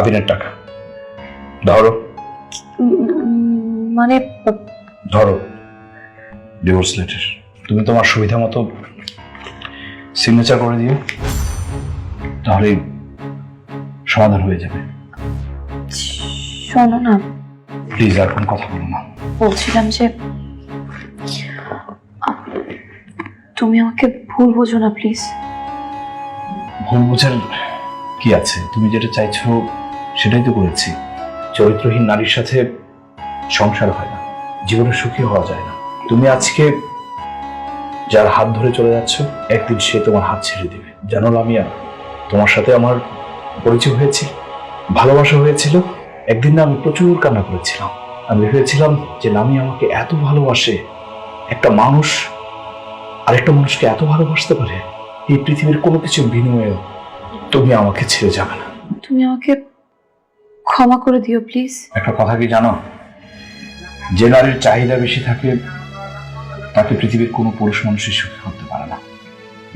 কাবিনের টাকা ধরো। মানে ধরো ডিভোর্স লেটার। তুমি তোমার সুবিধা মতো সিগনেচার করে দিও, তাহলেই সমাধান হয়ে যাবে। শোনো না, প্লিজ আর কোনো কথা বলো না। বলছিলাম যে তুমি আমাকে ভুল বোঝো না প্লিজ। ভুল বোঝার কি আছে? তুমি যেটা চাইছো সেটাই তো করেছি। চরিত্রহীন নারীর সাথে সংসার হয় না, জীবনে সুখী হওয়া যায় না। তুমি আজকে যার হাত ধরে চলে যাচ্ছ, একদিন সে তোমার হাত ছেড়ে দেবে। জানো লামিয়া, তোমার সাথে আমার পরিচয় হয়েছিল, ভালোবাসা হয়েছিল। একদিন না আমি প্রচুর কান্না করেছিলাম। আমি ভেবেছিলাম যে লামিয়া আমাকে এত ভালোবাসে, একটা মানুষ আরেকটা মানুষকে এত ভালোবাসতে পারে, এই পৃথিবীর কোনো কিছুর বিনিময়েও তুমি আমাকে ছেড়ে যাবে না। তুমি আমাকে ক্ষমা করে দিও প্লিজ। একটা কথা কি জানো, যে নারীর চাহিদা বেশি থাকে তাকে পৃথিবীর কোনো পুরুষ মানুষই সুখী করতে পারে না।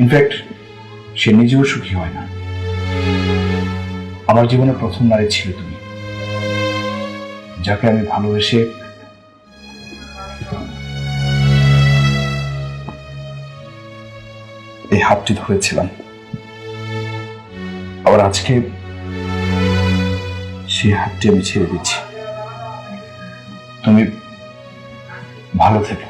ইনফ্যাক্ট সে নিজেও সুখী হয় না। আমার জীবনে প্রথম নারী ছিল তুমি, যাকে আমি ভালোবেসে এই হাতটি ধরেছিলাম। আবার আজকে সেই হাতটি আমি ছেড়ে দিচ্ছি। তুমি ভালো থেকো।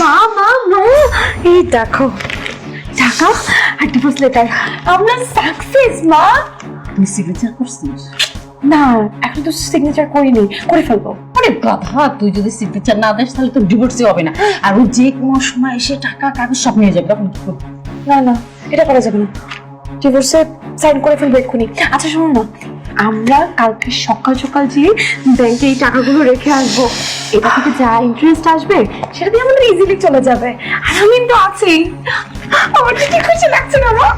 মা মা মা, এই দেখো টাকা আর ডিভোর্স লেটার, আমরা সাকসেস মা। তুই সিগনেচার করছিস? না, এখন তো সিগনেচার করিনি, করে ফেলবো। আরে গাধা, তুই যদি সিগনেচার না দিস তাহলে তো ডিভোর্সই হবে না, আর ও যে কোনো সময় এসে টাকা কাগজ সব নিয়ে যাবে। তখন কি করবি? না না, এটা করা যাবে না, ডিভোর্সে সাইন করে ফেলবো এক্ষুনি। আচ্ছা শোনো না, আমরা কালকে সকাল সকাল গিয়ে ব্যাংকে এই টাকাগুলো রেখে আসবো। এটা থেকে যা ইন্টারেস্ট আসবে সেটা দিয়ে আমাদের ইজিলি চলে যাবে। আর আমি তো আছি, আমার কি খুশি লাগছে না মা।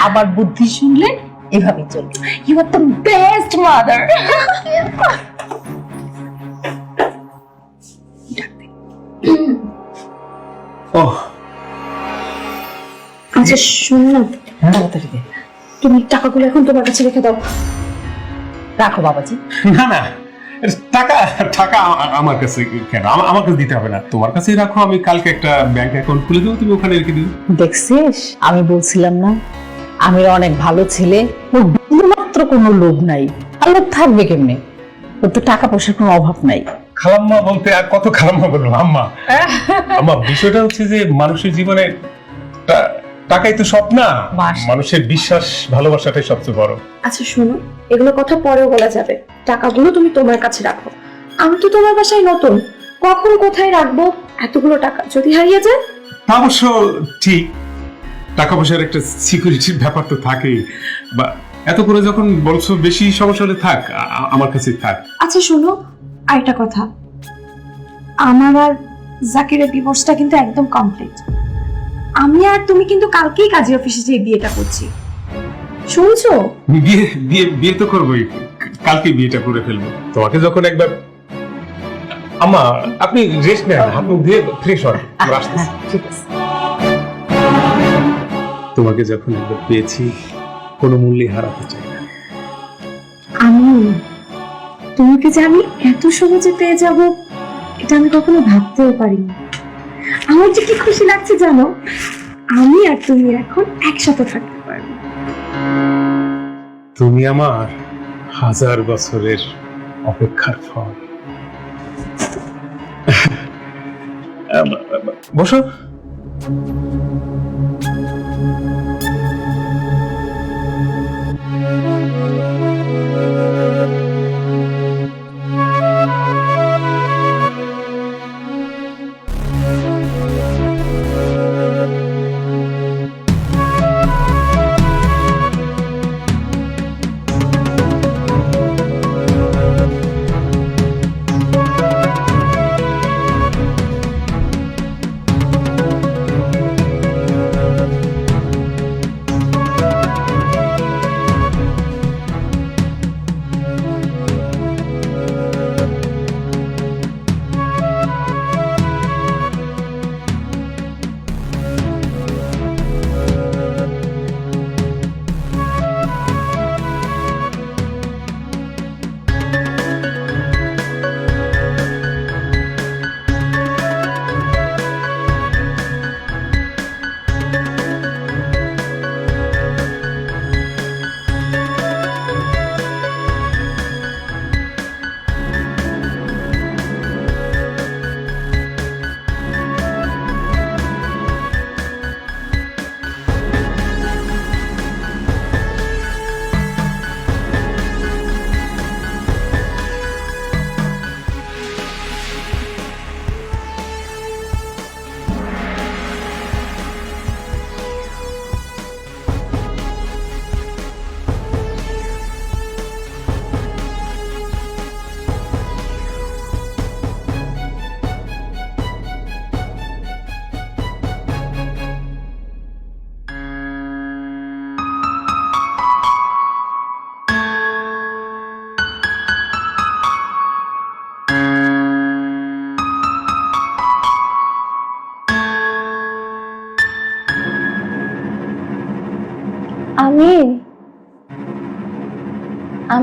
আবার বুদ্ধি শুনলে এভাবে চলবে। You are the best mother. ওহ, আচ্ছা শোনো না, তাড়াতাড়ি দে। তুমি টাকাগুলো এখন তোমার কাছে রেখে দাও। রাখো বাবাজি। না না, টাকা টাকা আমার কাছে কেন? আমার কাছে দিতে হবে না, তোমার কাছেই রাখো। আমি কালকে একটা ব্যাংক অ্যাকাউন্ট খুলে দেবো, তুমি ওখানে রেখে দিও। দেখছিস, আমি বলছিলাম না আমি অনেক ভালো ছেলে, ওর মাত্র কোনো লোভ নাই। আর লোভ থাকবে কেমনে? ওর তো টাকা পয়সার কোনো অভাব নাই। খালাম্মা বলতে আর কত খালাম্মা বলবো? আম্মা আম্মা, বিষয়টা হচ্ছে যে মানুষের জীবনে টাকাই তো সব না, মানুষের বিশ্বাস ভালোবাসাটাই সবচেয়ে বড়। আচ্ছা শোনো, এগুলো কথা পরেও বলা যাবে। টাকাগুলো তুমি তোমার কাছে রাখো। আমি তো তোমার বাসায় নতুন, কখন কোথায় রাখবো এতগুলো টাকা যদি হারিয়ে যায়? তা অবশ্য ঠিক, টাকা পয়সার একটা সিকিউরিটির ব্যাপার তো থাকেই। বা এত করে যখন বলছো বেশি সমস্যা হলে থাক, আমার কাছেই থাক। আচ্ছা শোনো, আরেকটা কথা, আমার আর জাকিরের ডিভোর্সটা কিন্তু একদম কমপ্লিট। আমি আর তুমি কিন্তু কালকেই কাজী অফিসে যেয়ে বিয়েটা করছি, শুনছো? বিয়ে বিয়ে বিয়ে তো করবোই, কালকে বিয়েটা করে ফেলবো। তোমাকে যখন একবার আম্মা, আপনি রেস্ট নেন, হাত মুখ দিয়ে ফ্রেশ হন, আমরা আসতেছি। ঠিক আছে। তোমাকে যখন একবার পেয়েছি, কোনো মূল্যে হারাতে চাই না। আমি তোমাকে যে আমি এত সহজে পেয়ে যাব এটা আমি কখনো ভাবতেও পারিনি। আমার যে কি খুশি লাগছে জানো, আমি আর তুমি এখন একসাথে থাকতে পারবো। তুমি আমার 1000 বছরের অপেক্ষার ফল। বসো।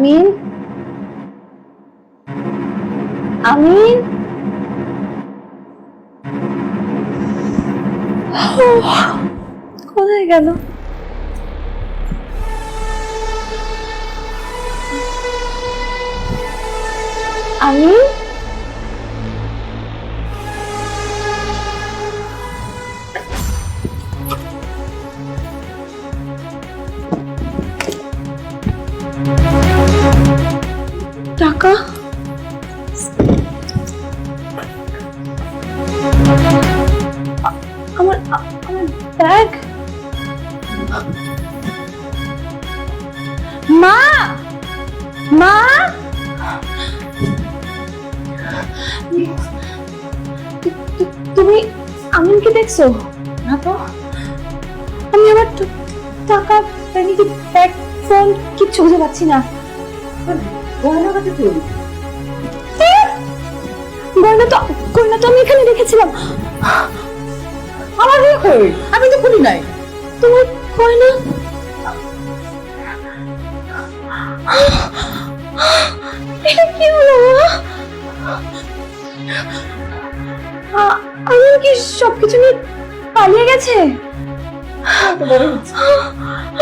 আমিন, আমিন, কোথায় গেল? আমিন, টাকা আমার আমার ব্যাগ, মা, মা, তুমি আমিনকে দেখছো না? তো আমি আমার টাকা, ব্যাগ, ফোন কিচ্ছু বুঝতে পারছি না। গয়না তো আমি এখানে রেখেছিলাম। আমার কই? আমি তো খুলি নাই। তোমার গয়না? এটা কি হলো? আমি কি সবকিছু নিয়ে পালিয়ে গেছে?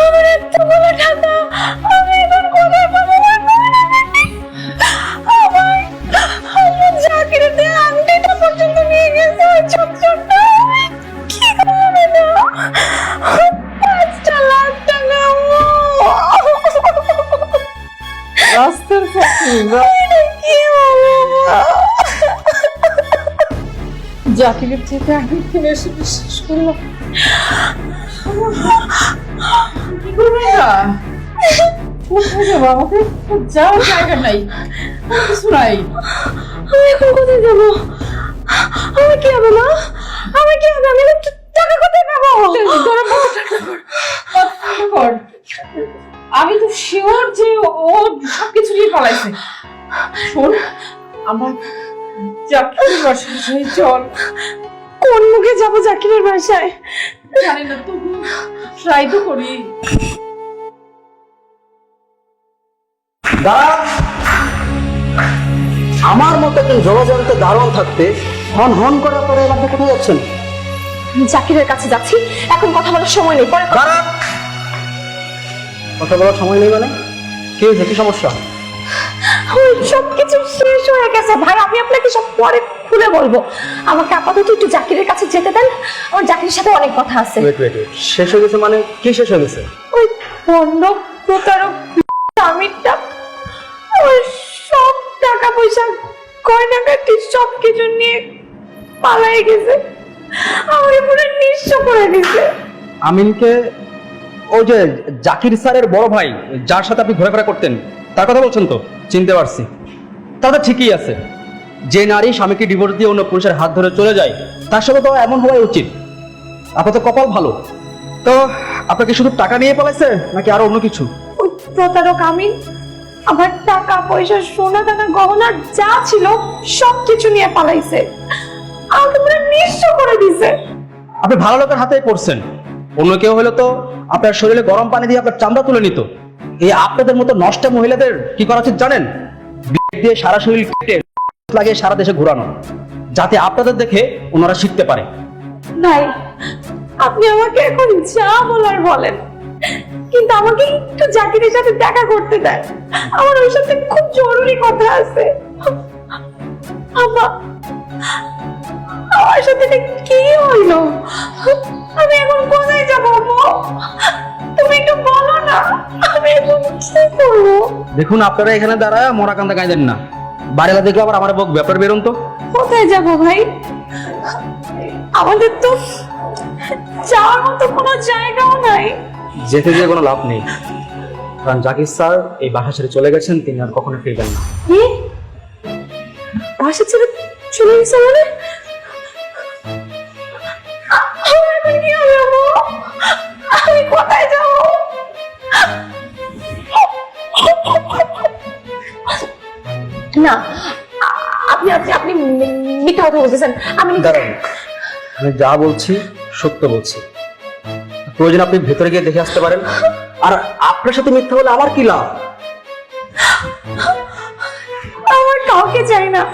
আমার এতগুলো টাকা আমি এখন কোথায় পাবো? আমার চাকরিতে আংটিটা পর্যন্ত নিয়ে গেছে। ছোট ছোট কি করবে না? 5 লাখ টাকা রাস্তার কি হলো? জাকিরের থেকে আমি বেশি বিশ্বাস করলাম। কি করবে না? কোথায় যাবো? আমাদের যাওয়ার জায়গা নাই, কিছু নাই। আমি এখন কোথায় যাবো? আমি কি হবে না? আমি কি হবে? আমি টাকা কোথায় পাবো? আমি তো শিওর যে ও সবকিছু নিয়ে পালাইছে। শোন, আমার জাকিরের বাসায় চল। কোন মুখে যাবো জাকিরের বাসায়? জানি না, তো ট্রাই তো করি। আমার মতো একজন জলজন্ত দারোয়ান থাকতে হন হন করার পরে আপনি কোথায় যাচ্ছেন? জাকিরের কাছে যাচ্ছি, এখন কথা বলার সময় নেই। পরে দাঁড়ান, কথা বলার সময় নেই মানে? কি হয়েছে, কি সমস্যা? সবকিছু শেষ হয়ে গেছে ভাই, আমি আপনাকে সব পরে খুলে বলবো। আমাকে আপাতত একটু জাকিরের কাছে যেতে দেন, আমার জাকিরের সাথে অনেক কথা আছে। ওয়েট ওয়েট ওয়েট, শেষ হয়ে গেছে মানে কি শেষ হয়ে গেছে? ওই বন্ধ প্রতারক আমিরটা ওই সব টাকা পয়সা গয়নাগাটি সবকিছু নিয়ে পালাই গেছে, আমাকে পুরো নিঃস্ব করে দিছে। আমিনকে, ওই যে জাকির স্যারের বড় ভাই যার সাথে আপনি ঘোরাফেরা করতেন, তার কথা বলছেন তো? চিনতে পারছি। তাহলে ঠিকই আছে, যে নারী স্বামীকে ডিভোর্স দিয়ে অন্য পুরুষের হাত ধরে চলে যায় তার সাথে তো এমন হওয়াই উচিত। আপনার তো কপাল ভালো। তো আপনাকে শুধু টাকা নিয়ে পালাইছে নাকি আরো অন্য কিছু? ওই প্রতারক আমিন আমার টাকা পয়সা সোনা দানা গহনা যা ছিল সবকিছু নিয়ে পালাইছে, আমাকে পুরো নিঃস্ব করে দিছে। আপনি ভালো লোকের হাতেই পড়ছেন, অন্য কেউ হলে তো আপনার শরীরে গরম পানি দিয়ে আপনার চামড়া তুলে নিত। এই আপনাদের মতো নষ্ট মহিলাদের কি করা উচিত জানেন? ব্লেড দিয়ে সারা শরীর কেটে লাগিয়ে সারা দেশে ঘোরানো, যাতে আপনাদের দেখে ওনারা শিখতে পারে। ভাই আপনি আমাকে এখন যা বলার বলেন, কিন্তু আমাকে একটু জাকিরের সাথে দেখা করতে দেন, আমার ওর সাথে খুব জরুরি কথা আছে। আমার সাথে কি হইলো? আমি এখন কোথায় যাবো? তুমি একটু বলো না, আমি এখন কি করবো? দেখুন, আপনারা এখানে দাঁড়ায় মরা কান্দা গাইদেন না, বাড়িলা দেখলে আবার আমার বক ব্যাপার বেরোন তো। কোথায় যাবো ভাই? আমাদের তো যাওয়ার মতো কোনো জায়গাও নাই। যেতে দিয়ে কোনো লাভ নেই, কারণ জাকির স্যার এই বাসা ছেড়ে চলে গেছেন, তিনি আর কখনো ফিরবেন না। কি? বাসা ছেড়ে চলে গেছে মানে? আমার এখন কি হবে আম্মু? আমি কোথায় যাব? না, আপনি আপনি আপনি মিথ্যা কথা বলতেছেন। আমি দাঁড়ান, আমি যা বলছি সত্য বলছি। প্রয়োজন আপনি ভেতরে গিয়ে দেখে আসতে পারেন। আর আপনার সাথে মিথ্যা বলে আমার কি লাভ? না,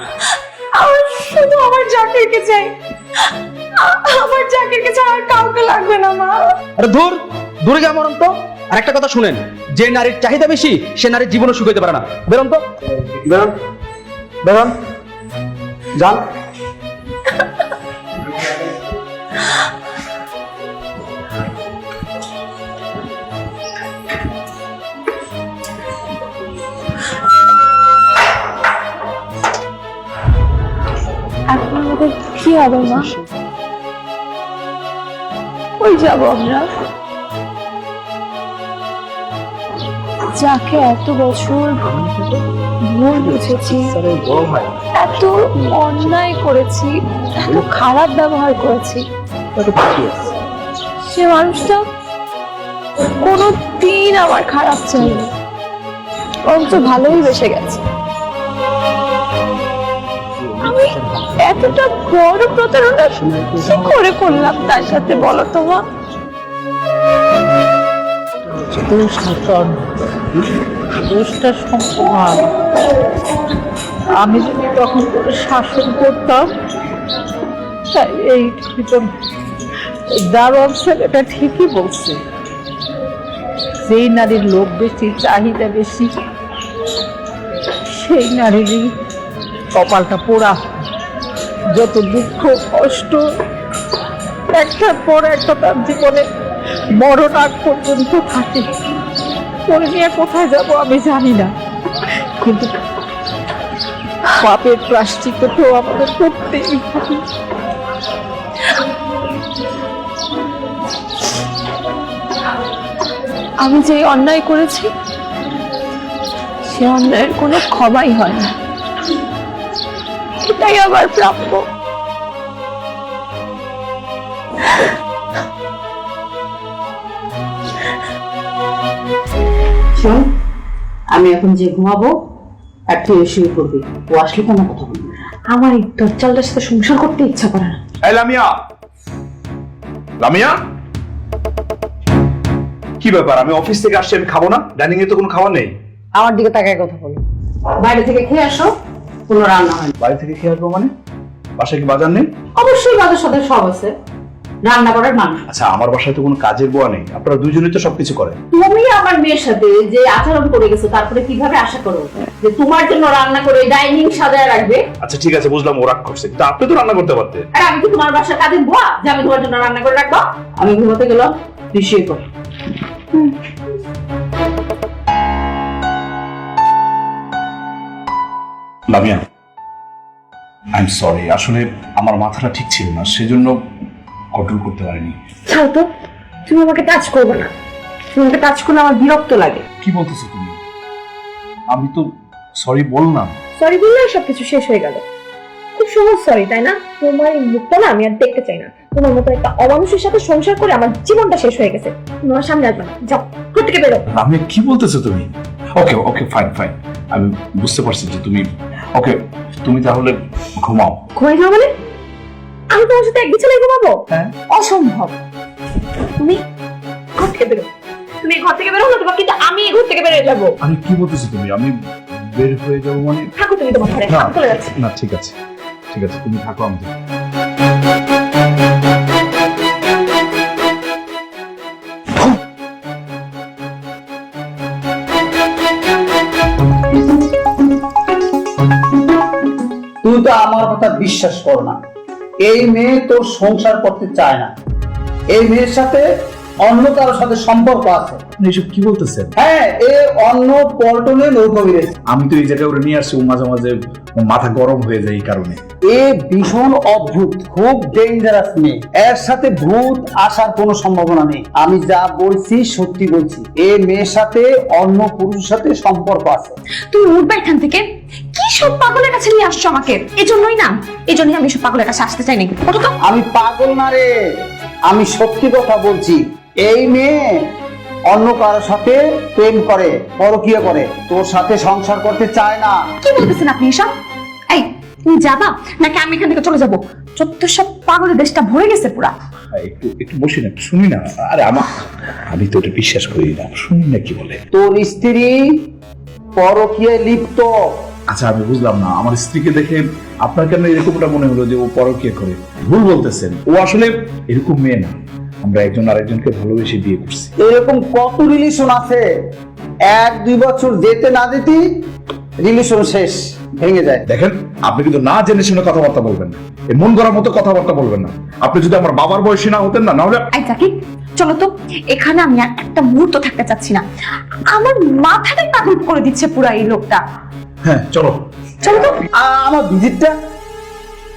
আমার শুধু আমার জাকিরকে চাই। আমার জাকিরকে ছাড়া আর কাউকে লাগবে না মা। আরে দূরে যা মরণ তো। আর একটা কথা শুনেন, যে নারীর চাহিদা বেশি সে নারীর জীবনে সুখ হইতে পারে না। বেরোন তো, বেরোন যান। এখন আমাদের কি হবে মা? ওই যাবো আমরা, যাকে এত বছর ভুল বুঝেছি, এত অন্যায় করেছি, এত খারাপ ব্যবহার করেছি, সে মানুষটা কোনো দিন আমার খারাপ চাইনি, বরঞ্চ ভালোই বেসে গেছে। আমি এতটা বড় প্রতারণা কি করে করলাম তার সাথে, বলো তো মা? দোষটা সম্পূর্ণ আমি যদি তখন করে শাসন করতাম। এই দারোয়ান ছেলেটা ঠিকই বলছে, যেই নারীর লোভ বেশি, চাহিদা বেশি, সেই নারীরই কপালটা পোড়া। যত দুঃখ কষ্ট একটার পর একটা তার জীবনে মরণ আগ পর্যন্ত থাকে। পরে নিয়ে কোথায় যাব আমি জানি না, কিন্তু পাপের প্রায়শ্চিত্ত তো আমাদের করতেই হবে। আমি যে অন্যায় করেছি সে অন্যায়ের কোনো ক্ষমাই হয় না, এটাই আমার প্রাপ্য। শোন, আমি এখন যে ঘুমাবো আর তুই শুয়ে পড়বি। ও আসলে কোনো কথা বলবি। আমার এই দজ্জালটার সাথে সংসার করতে ইচ্ছা করে না। এই লামিয়া, লামিয়া, কি ব্যাপার? আমি অফিস থেকে আসছি, আমি খাবো না? ডাইনিং এ তো কোনো খাবার নেই। আমার দিকে তাকায় কথা বলো। বাইরে থেকে খেয়ে আসো, কোনো রান্না হয়নি। বাড়ি থেকে খেয়ে আসবো মানে? বাসায় কি বাজার নেই? অবশ্যই বাজার সাথে সব আছে, রান্না করার মানুষ। আচ্ছা, আমার বাসায় তো কোনো কাজের বুয়া নেই, আপনারা দুজনেই তো সবকিছু করেন। তুমি আমার মেয়ের সাথে যে আচরণ করে গেছো, তারপরে কিভাবে আশা করো যে তোমার জন্য রান্না করে ডাইনিং সাজায় রাখবে? আচ্ছা ঠিক আছে, বুঝলাম ও রাগ করছে, কিন্তু আপনি তো রান্না করতে পারতেন। আর আমি কি তোমার বাসার কাজের বুয়া যে আমি তোমার জন্য রান্না করে রাখবো? আমি ঘুমাতে গেলাম, তুই শুয়ে পড়। লামিয়া, আই এম সরি, আসলে আমার মাথাটা ঠিক ছিল না, সেজন্য কন্ট্রোল করতে পারিনি। ছাড়ো তো, তুমি আমাকে টাচ করবে না। তুমি আমাকে টাচ করলে আমার বিরক্ত লাগে। কি বলতেছো তুমি? আমি তো সরি বললাম। সরি বললে সবকিছু শেষ হয়ে গেল। খুব সহজ সরি, তাই না? তোমার এই মুখটা না আমি আর দেখতে চাই না। তোমার মতো একটা অমানুষের সাথে সংসার করে আমার জীবনটা শেষ হয়ে গেছে। তুমি আমার সামনে আসবে না, যাও, ঘর থেকে বেরো। আমি কি বলতেছো তুমি? ওকে ওকে, ফাইন ফাইন, আমি বুঝতে পারছি যে তুমি ওকে, তুমি তাহলে ঘুমাও। ঘুমাই যাও মানে? আমি তোমার সাথে এক বিছানায় ঘুমাবো? হ্যাঁ। অসম্ভব। তুমি ঘর থেকে বেরো। তুমি এই ঘর থেকে বেরো না, তোমার কিন্তু আমি এই ঘর থেকে বেরিয়ে যাবো। আমি কি বলতেছো তুমি? আমি বের হয়ে যাবো মানে? থাকো তুমি তোমার ঘরে, না, আমি চলে যাচ্ছি। না ঠিক আছে ঠিক আছে, তুমি থাকো, আমি যাই। তুই তো আমার কথা বিশ্বাস কর না। এই মেয়ে তোর সংসার করতে চায় না। এই মেয়ের সাথে অন্য কারোর সাথে সম্পর্ক আছে। আপনি এসব কি বলতেছেন? হ্যাঁ, এ অন্য পল্টনে নৌকা বিড়েছে। আমি তো এই জায়গায় ওরা নিয়ে আসছি, ও মাঝে মাঝে মাথা গরম হয়ে যায় এই কারণে। এ ভীষণ অদ্ভুত, খুব ডেঞ্জারাস মেয়ে। এর সাথে ভূত আসার কোনো সম্ভাবনা নেই। আমি যা বলছি সত্যি বলছি। এ মেয়ের সাথে অন্য পুরুষের সাথে সম্পর্ক আছে। তুমি উঠবে এখান থেকে। কি সব পাগলের কাছে নিয়ে আসছো আমাকে? এজন্যই না, এজন্যই আমি সব পাগলের কাছে আসতে চাই নাকি? ওঠো তো। আমি পাগল না রে, আমি সত্যি কথা বলছি। এই মেয়ে অন্য কারোর সাথে প্রেম করে, পরকীয়া করে, তোর সাথে সংসার করতে চায় না। কি বলতেছেন আপনি এসব? এই, তুমি যাবা নাকি আমি এখান থেকে চলে যাবো? যত সব পাগলের দেশটা ভরে গেছে পুরা। একটু একটু বসি না, একটু শুনি না। আরে আমি তো এটা বিশ্বাস করি না, শুনি না কি বলে। তোর স্ত্রী পরকীয়ায় লিপ্ত, আচ্ছা আমি বুঝলাম না, আমার স্ত্রীকে দেখে আপনার কেন এরকমটা মনে হলো যে ও পরকীয়া করে? ভুল বলতেছেন, ও আসলে এরকম মেয়ে না। আমরা একজন আরেকজনকে ভালোবেসে বিয়ে করছি। এরকম কত রিলেশন আছে, 1-2 বছর যেতে না যেতেই রিলেশন শেষ, ভেঙে যায়। দেখেন, আপনি কিন্তু না জেনে শুনে কথাবার্তা বলবেন না, এই মন করার মতো কথাবার্তা বলবেন না। আপনি যদি আমার বাবার বয়সী না হতেন না, নাহলে এই জাকির, চলো তো, এখানে আমি আর একটা মুহূর্ত থাকতে চাচ্ছি না। আমার মাথাটাই পাগল করে দিচ্ছে পুরা এই লোকটা। হ্যাঁ চলো। চলো তো। আমার ভিজিটটা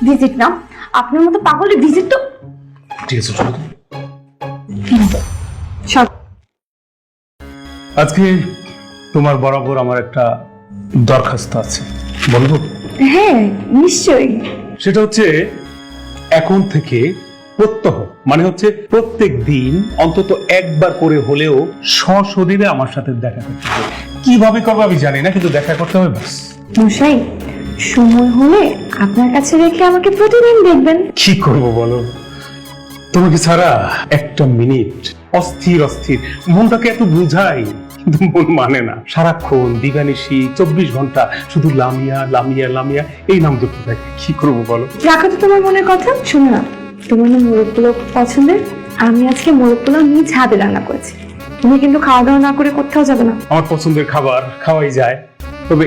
ভিজিট না, আপনার মতো পাগলের ভিজিট তো। ঠিক আছে চলো। সব আজকে তোমার বরাবর আমার একটা দরখাস্ত আছে, বলবো? হ্যাঁ নিশ্চয়ই। সেটা হচ্ছে এখন থেকে প্রত্যহ, মানে হচ্ছে প্রত্যেক দিন অন্তত একবার করে হলেও সশরীরে আমার সাথে দেখা করতে হবে। কিভাবে করবো আমি জানি না, কিন্তু দেখা করতে হবে ব্যাস। মশাই, সময় হলে আপনার কাছে রেখে আমাকে প্রতিদিন দেখবেন। কি করব বলো, তোমাকে ছাড়া একটা মিনিট অস্থির অস্থির, মনটাকে এত বুঝাই কিন্তু মন মানে না। সারাক্ষণ দিবানিশি 24 ঘন্টা শুধু লামিয়া লামিয়া লামিয়া এই নাম ধরতে থাকে। কি করবো বলো? রাখো তো তোমার মনের কথা। শোনো না, তোমার না মোরগ পোলাও পছন্দের, আমি আজকে মোরগ পোলাও নিজ হাতে রান্না করেছি। তুমি কিন্তু খাওয়া দাওয়া না করে কোথাও যাবে না। আমার পছন্দের খাবার খাওয়াই যায়, তবে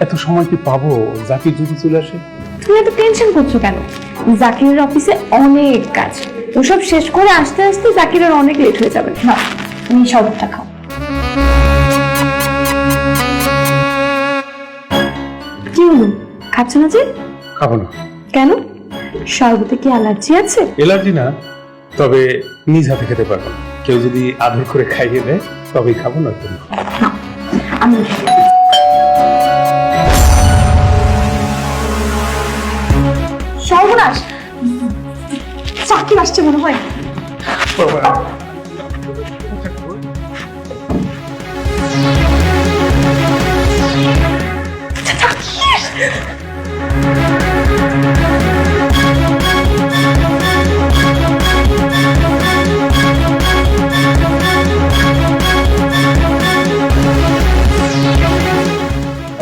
এত সময় কি পাবো? জাকির যদি চলে আসে? তুমি এত টেনশন করছো কেন? জাকিরের অফিসে অনেক কাজ, ওসব শেষ করে আসতে আসতে জাকিরের অনেক লেট হয়ে যাবে। না, তুমি শরবতটা খাও। কি হলো, খাচ্ছ না যে? খাবো না। কেন? শরবতে কি অ্যালার্জি আছে? এলার্জি না, তবে নিজ হাতে খেতে পারবো না। কেউ যদি আদর করে খাইয়ে দেয় তবেই খাবো, না তো না। না, আমি সর্বনাশ, জাকির আসছে মনে হয়।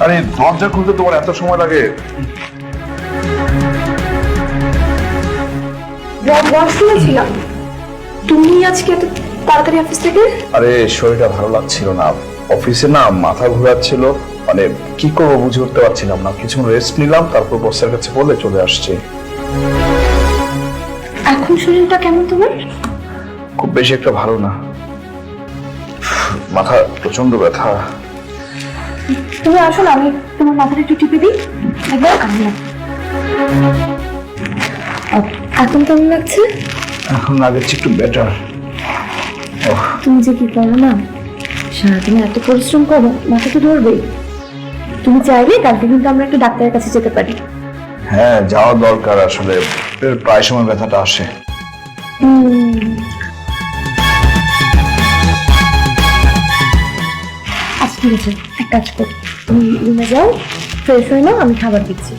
আরে দরজা খুলতে তোমার এত সময় লাগে? ওয়াশরুমে ছিলাম। তুমি আজকে এত তাড়াতাড়ি অফিস থেকে? আরে শরীরটা ভালো লাগছিল না, অফিসে না মাথা ঘোরাচ্ছিল, মানে কি করবো বুঝে উঠতে পারছিলাম না। কিছু রেস্ট নিলাম, তারপর বসের কাছে বলে চলে আসছে। এখন শরীরটা কেমন তোমার? খুব বেশি একটা ভালো না, মাথা প্রচন্ড ব্যথা। তুমি আসো না, আমি তোমার মাথাটা একটু টিপে দিই। একবার আমি এখন কেমন লাগছে? এখন আগের চেয়ে একটু বেটার। তুমি যে কি করো না, সারাদিন এত পরিশ্রম করো, মাথা তো ধরবেই। তুমি চাইলে কালকে কিন্তু আমরা একটু ডাক্তারের কাছে যেতে পারি। হ্যাঁ যাওয়া দরকার, আসলে প্রায় সময় ব্যথাটা আসে। আচ্ছা ঠিক আছে, এক কাজ কর, তুমি রুমে যাও, ফ্রেশ হয়ে নাও, আমি খাবার দিচ্ছি।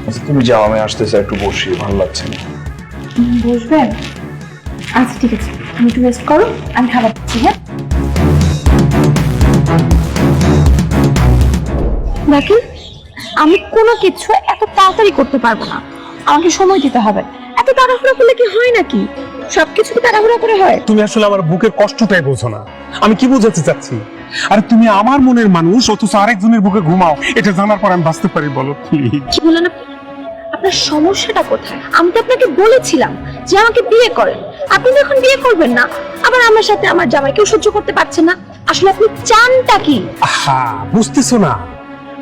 আচ্ছা তুমি যাও, আমি আসতেছি, একটু বসি, ভালো লাগছে না। বসবে? আচ্ছা ঠিক আছে, তুমি একটু রেস্ট করো, আমি খাবার দিচ্ছি। হ্যাঁ দেখেন, আমি কোনো কিছু এত তাড়াতাড়ি করতে পারবো না, আমাকে সময় দিতে হবে। এত তাড়াহুড়া করলে কি হয় নাকি? সবকিছু কি তাড়াহুড়া করে হয়? তুমি আসলে আমার বুকের কষ্টটাই বোঝো না। আমি কি বোঝাতে চাচ্ছি? আরে তুমি আমার মনের মানুষ, অথচ আরেকজনের বুকে ঘুমাও, এটা জানার পর আমি বাঁচতে পারি? বলো প্লিজ। কি বলেন আপনি? আপনার সমস্যাটা কোথায়? আমি তো আপনাকে বলেছিলাম যে আমাকে বিয়ে করেন, আপনি যখন বিয়ে করবেন না, আবার আমার সাথে আমার জামাইকেও সহ্য করতে পারছেন না। আসলে আপনি চানটা কি? হ্যাঁ বুঝতেছো না,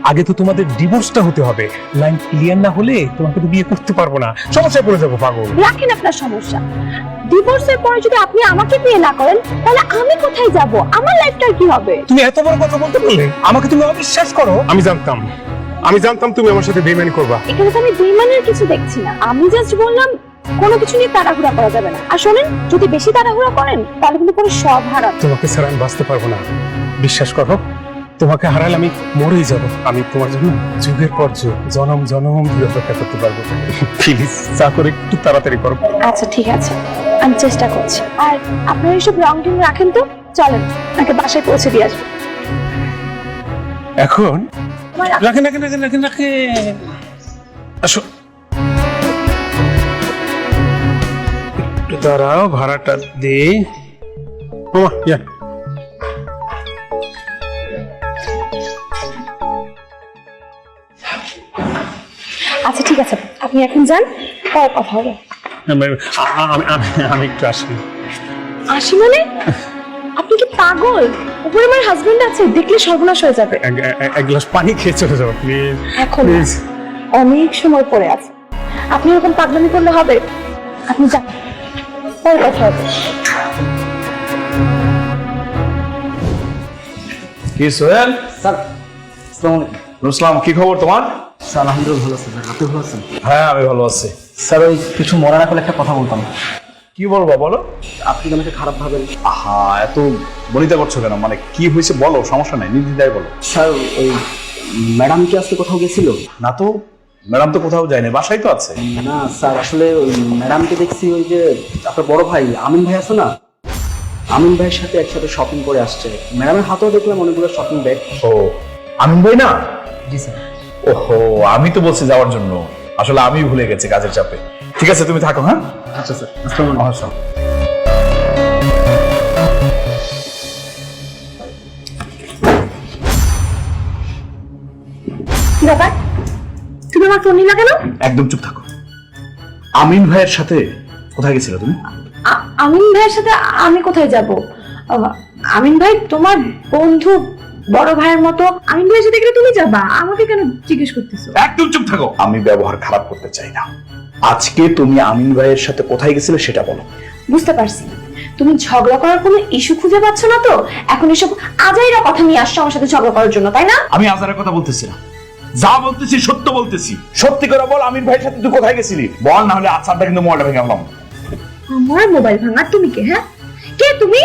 আগে তো তোমাদের ডিভোর্সটা হতে হবে। লাইন ক্লিয়ার না হলে তোমাকে তো বিয়ে করতে পারবো না, সমস্যায় পড়ে যাবো পাগল। রাখেন আপনার সমস্যা, ডিভোর্সের পরে যদি আপনি আমাকে বিয়ে না করেন, তাহলে আমি কোথায় যাব? আমার লাইফটা কি হবে? তুমি এত বড় কথা বলতে পারলে? আমাকে তুমি অবিশ্বাস করো? আমি জানতাম তুমি আমার সাথে বেইমানি করবা। এখানে তো আমি বেইমানের কিছু দেখছি না, আমি জাস্ট বললাম কোনো কিছু নিয়ে তাড়াহুড়া করা যাবে না। আর শোনেন, যদি বেশি তাড়াহুড়া করেন তাহলে কিন্তু কোনো সব হারান। তোমাকে ছাড়া আমি বাঁচতে পারবো না, বিশ্বাস করো। তোমাকে হারালে আমি মরেই যাব। আমি তোমার জন্য যুগের পর যুগ, জনম জনম ধরে অপেক্ষা করতে পারবো। প্লিজ চা করে একটু তাড়াতাড়ি করো। আচ্ছা ঠিক আছে, আমি চেষ্টা করছি। আর আপনারা এসব রং টিং রাখেন তো, চলেন আপনাকে বাসায় পৌঁছে দিয়ে আসবো। এখন রাখেন রাখেন রাখেন রাখেন রাখেন আসো একটু দাঁড়াও, ভাড়াটা দে মামা যা। আচ্ছা ঠিক আছে, আপনি এখন যান, পরে কথা হবে। আমি একটু আসি। আসি মানে? আপনি কি পাগল? উপরে আমার হাজবেন্ড আছে, দেখলে সর্বনাশ হয়ে যাবে। এক গ্লাস পানি খেয়ে চলে যাবো প্লিজ। এখন না, অনেক সময় পরে আছে। আপনি এরকম পাগলামি করলে হবে? আপনি যান, পরে কথা হবে। কি সোহেল? স্যার আসসালামু আলাইকুম। রুসলাম, কি খবর তোমার? স্যার আলহামদুলিল্লাহ ভালো আছেন, আপনি ভালো আছেন? হ্যাঁ, আমি ভালো আছি। স্যার ওই কিছু মনে না করলে একটা কথা বলতাম। কি বলবো বলো? আপনি কি আমাকে খারাপ ভাবেন? আহা, এত বলিতে করছো কেন? মানে কি হয়েছে বলো, সমস্যা নাই, নির্দ্বিধায় বলো। স্যার ওই ম্যাডাম কি আজকে কোথাও গেছিল? না তো, ম্যাডাম তো কোথাও যায়নি, বাসায় তো আছে। না স্যার, আসলে ওই ম্যাডামকে দেখছি ওই যে আপনার বড় ভাই আমিন ভাই আছে না, আমিন ভাইয়ের সাথে একসাথে শপিং করে আসছে। ম্যাডামের হাতেও দেখলাম অনেকগুলো শপিং ব্যাগ। ও, আমিন ভাই না? জি স্যার। ওহো, আমি তো বলছি যাওয়ার জন্য, আসলে আমি ভুলে গেছি কাজের চাপে। ঠিক আছে, তুমি থাকো। হ্যাঁ আচ্ছা স্যার, আসসালামু আলাইকুম। আচ্ছা। কি ব্যাপার? তুমি আমার ফোন নিলা কেন? একদম চুপ থাকো। আমিন ভাইয়ের সাথে কোথায় গেছিলে তুমি? আমিন ভাইয়ের সাথে আমি কোথায় যাব? আমিন ভাই তোমার বন্ধু, বড় ভাইয়ের মতো। আমিন ভাইয়ের সাথে গেলে তুমি যাবা, আমাকে কেন জিজ্ঞেস করতেছো? একদম চুপ থাকো। আমি ব্যবহার খারাপ করতে চাই না। আজকে তুমি আমিন ভাইয়ের সাথে কোথায় গেছিলে সেটা বলো। বুঝতে পারছি, তুমি ঝগড়া করার কোনো ইস্যু খুঁজে পাচ্ছ না তো এখন এসব আজাইরা কথা নিয়ে আসছো আমার সাথে ঝগড়া করার জন্য, তাই না? আমি আজারের কথা বলতেছি না, যা বলতেছি সত্য বলতেছি। সত্যি করে বল, আমিন ভাইয়ের সাথে তুই কোথায় গেছিলি বল, না হলে আচারটা কিন্তু মোবাইলটা ভেঙে ফেলাম। আমার মোবাইল ভাঙার তুমি কে? হ্যাঁ, কে তুমি?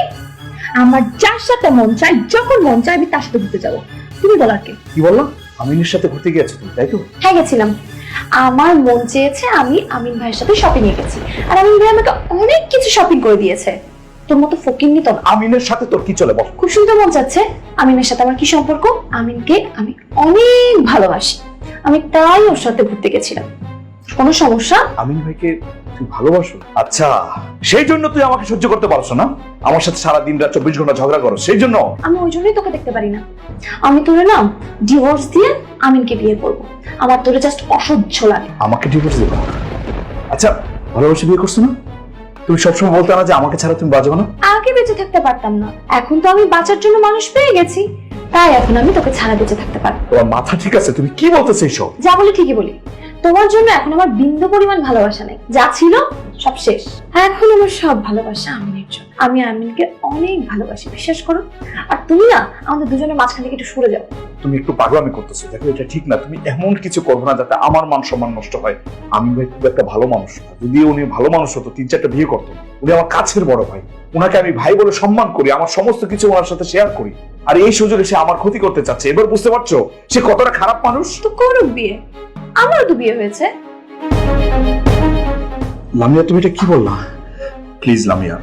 আমার যার সাথে মন চাই, যখন মন চাই আমি তার সাথে ঘুরতে যাবো। তুমি বলার কে? কি বললো? আমিনের সাথে ঘুরতে গিয়েছো তুমি, তাই তো? হ্যাঁ গেছিলাম, আমার মন চেয়েছে, আমি আমিন ভাইয়ের সাথে শপিং এ গেছি, আর আমিন ভাই আমাকে অনেক কিছু শপিং করে দিয়েছে। তোর মতো ফকিন্নি তো না। আমিনের সাথে তোর কি চলে বল? খুব শুনতে মন চাচ্ছে। আমিনের সাথে আমার কি সম্পর্ক? আমিনকে আমি অনেক ভালোবাসি, আমি তাই ওর সাথে ঘুরতে গেছিলাম। কোনো সমস্যা? আমিন ভাইকে তুই ভালোবাসো? আচ্ছা, সেই জন্য তুই আমাকে সহ্য করতে পারছো না? আমার সাথে সারা দিন রাত 24 ঘন্টা ঝগড়া করো, সেই জন্য? আমি ওই জন্যই তোকে দেখতে পারি না। আমি তোরে না ডিভোর্স দিয়ে আমিনকে বিয়ে করব, আমার তোরে জাস্ট অসহ্য লাগে। আমাকে ডিভোর্স দেবো? আচ্ছা, ভালোবাসে বিয়ে করছো না? তুমি সবসময় বলতে না যে আমাকে ছাড়া তুমি বাঁচবে না। আগে বেঁচে থাকতে পারতাম না, এখন তো আমি বাঁচার জন্য মানুষ পেয়ে গেছি, তাই এখন আমি তোকে ছাড়া বেঁচে থাকতে পারবো। তোমার মাথা ঠিক আছে? তুমি কি বলতেছো এইসব? যা বলি ঠিকই বলি। তোমার জন্য এখন আমার বিন্দু পরিমাণ ভালোবাসা নেই, যা ছিল সব শেষ। এখন আমার সব ভালোবাসা আমিনের জন্য। আমি আমিনকে অনেক ভালোবাসি, বিশ্বাস করো। আর তুমি না আমাদের দুজনের মাঝখান থেকে একটু সরে যাও। তুমি একটু পাগলামি করতেছো, দেখো এটা ঠিক না। তুমি এমন কিছু করবে না যাতে আমার মান সম্মান নষ্ট হয়। আমিন ভাই খুব একটা ভালো মানুষ না। যদি উনি ভালো মানুষ হতো 3-4টা বিয়ে করতো। উনি আমার কাছের বড় ভাই, ওনাকে আমি ভাই বলে সম্মান করি, আমার সমস্ত কিছু ওনার সাথে শেয়ার করি। আর এই সুযোগে সে আমার ক্ষতি করতে চাচ্ছে। এবার বুঝতে পারছো সে কতটা খারাপ মানুষ? তো করুক বিয়ে, আমারও তো বিয়ে হয়েছে। লামিয়া, তুমি এটা কি বললা? প্লিজ লামিয়া,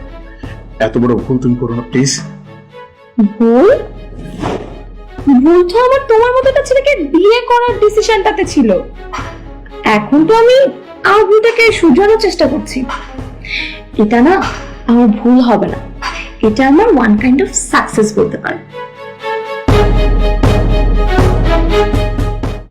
এত বড় ভুল তুমি করো না প্লিজ। ভুল? ভুল তো আমার তোমার মতো একটা ছেলেকে বিয়ে করার ডিসিশনটাতে ছিল। এখন তো আমি আমার ভুলটাকে শুধরানোর চেষ্টা করছি। এটা না আমার ভুল হবে না, এটা আমার ওয়ান কাইন্ড অফ সাকসেস বলতে পারো।